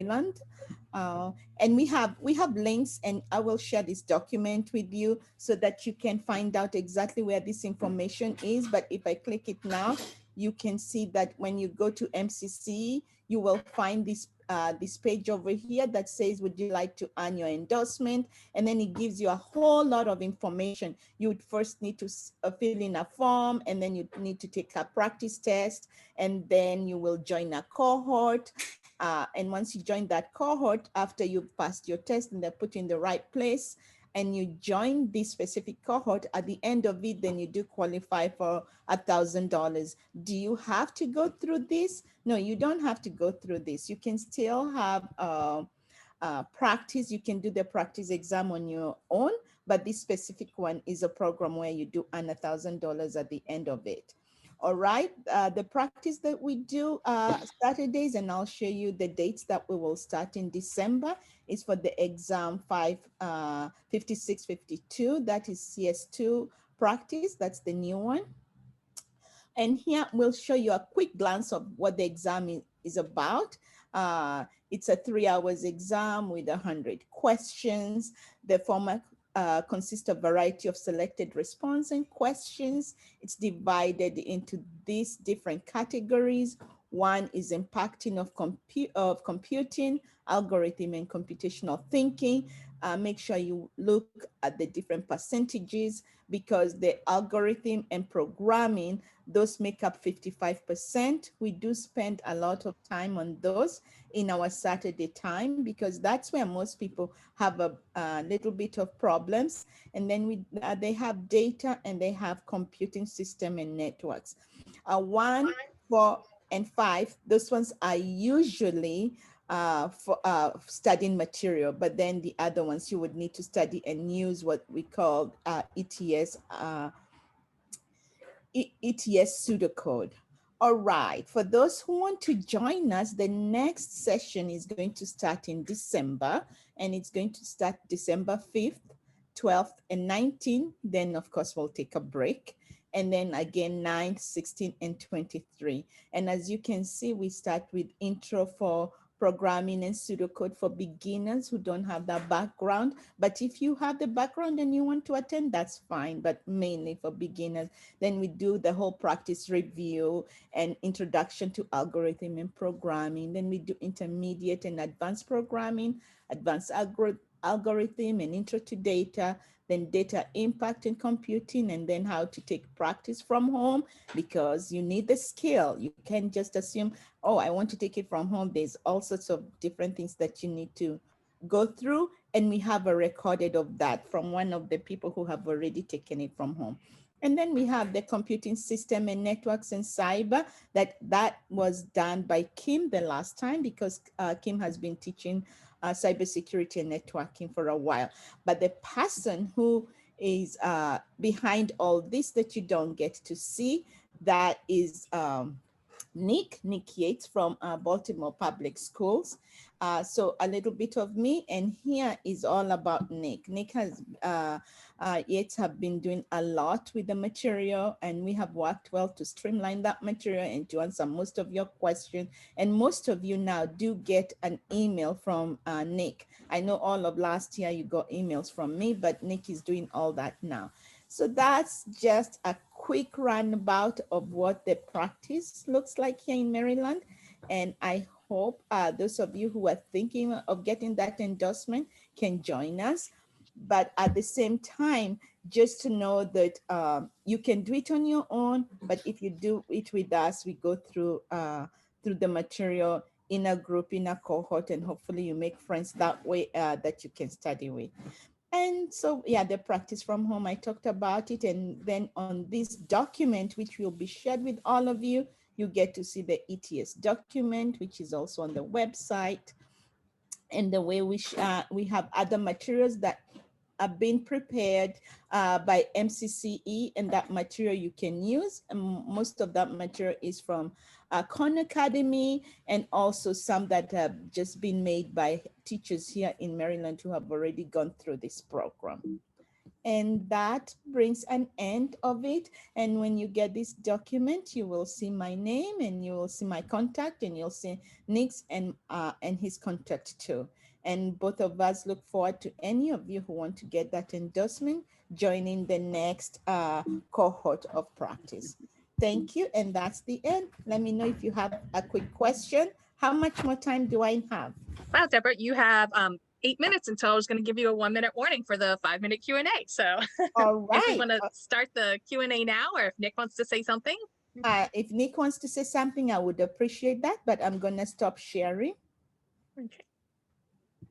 Maryland. And we have links, and I will share this document with you so that you can find out exactly where this information is. But if I click it now, you can see that when you go to MCC, you will find this page over here that says, would you like to earn your endorsement? And then it gives you a whole lot of information. You would first need to fill in a form, and then you need to take a practice test, and then you will join a cohort. And once you join that cohort, after you've passed your test and they put you in the right place, and you join this specific cohort, at the end of it, then you do qualify for $1,000. Do you have to go through this? No, you don't have to go through this. You can still have practice. You can do the practice exam on your own, but this specific one is a program where you do earn $1,000 at the end of it. All right, the practice that we do Saturdays, and I'll show you the dates that we will start in December, is for the exam 5652. That is CS2 practice. That's the new one. And here we'll show you a quick glance of what the exam is about. It's a 3 hours exam with 100 questions. The format consists of a variety of selected response and questions. It's divided into these different categories. One is impacting of computing, algorithm, and computational thinking. Make sure you look at the different percentages, because the algorithm and programming, those make up 55%. We do spend a lot of time on those in our Saturday time, because that's where most people have a little bit of problems. And then they have data, and they have computing system and networks. 1, 4, and 5, those ones are usually for studying material, but then the other ones you would need to study and use what we call ETS pseudocode. All right, for those who want to join us, the next session is going to start in December, and it's going to start December 5th, 12th, and 19th. Then, of course, we'll take a break. And then again, 9th, 16th, and 23. And as you can see, we start with intro for programming and pseudocode for beginners who don't have that background. But if you have the background and you want to attend, that's fine, but mainly for beginners. Then we do the whole practice review and introduction to algorithm and programming. Then we do intermediate and advanced programming, advanced algorithm, and intro to data, then data impact and computing, and then how to take practice from home, because you need the skill. You can't just assume, oh, I want to take it from home. There's all sorts of different things that you need to go through. And we have a recorded of that from one of the people who have already taken it from home. And then we have the computing system and networks and cyber, that was done by Kim the last time, because Kim has been teaching cybersecurity and networking for a while. But the person who is behind all this that you don't get to see, that is Nick Yates from Baltimore Public Schools. So a little bit of me, and here is all about Nick. Nick has Yates have been doing a lot with the material, and we have worked well to streamline that material and to answer most of your questions. And most of you now do get an email from Nick. I know all of last year you got emails from me, but Nick is doing all that now. So that's just a quick runabout of what the practice looks like here in Maryland. And I hope those of you who are thinking of getting that endorsement can join us. But at the same time, just to know that you can do it on your own, but if you do it with us, we go through the material in a group, in a cohort, and hopefully you make friends that way that you can study with. And so, yeah, the practice from home, I talked about it. And then on this document, which will be shared with all of you, you get to see the ETS document, which is also on the website. And the way we have other materials that are being prepared by MCCE, and that material you can use. And most of that material is from Khan Academy, and also some that have just been made by teachers here in Maryland who have already gone through this program. And that brings an end of it. And when you get this document, you will see my name and you will see my contact and you'll see Nick's and his contact too. And both of us look forward to any of you who want to get that endorsement joining the next cohort of practice. Thank you. And that's the end. Let me know if you have a quick question. How much more time do I have? Wow, Deborah, you have 8 minutes until I was going to give you a 1-minute warning for the 5-minute Q&A. So All if we right. want to start the Q&A now, or if Nick wants to say something. If Nick wants to say something, I would appreciate that, but I'm going to stop sharing. Okay.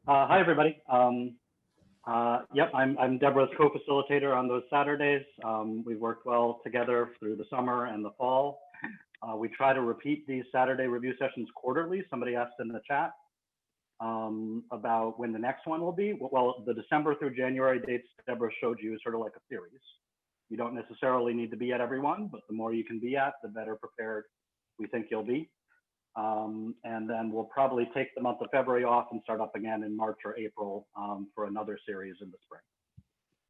Hi, everybody. Yep, I'm Deborah's co-facilitator on those Saturdays. We've worked well together through the summer and the fall. We try to repeat these Saturday review sessions quarterly. Somebody asked in the chat about when the next one will be. Well, the December through January dates Deborah showed you is sort of like a series. You don't necessarily need to be at every one, but the more you can be at, the better prepared we think you'll be. And then we'll probably take the month of February off and start up again in March or April for another series in the spring.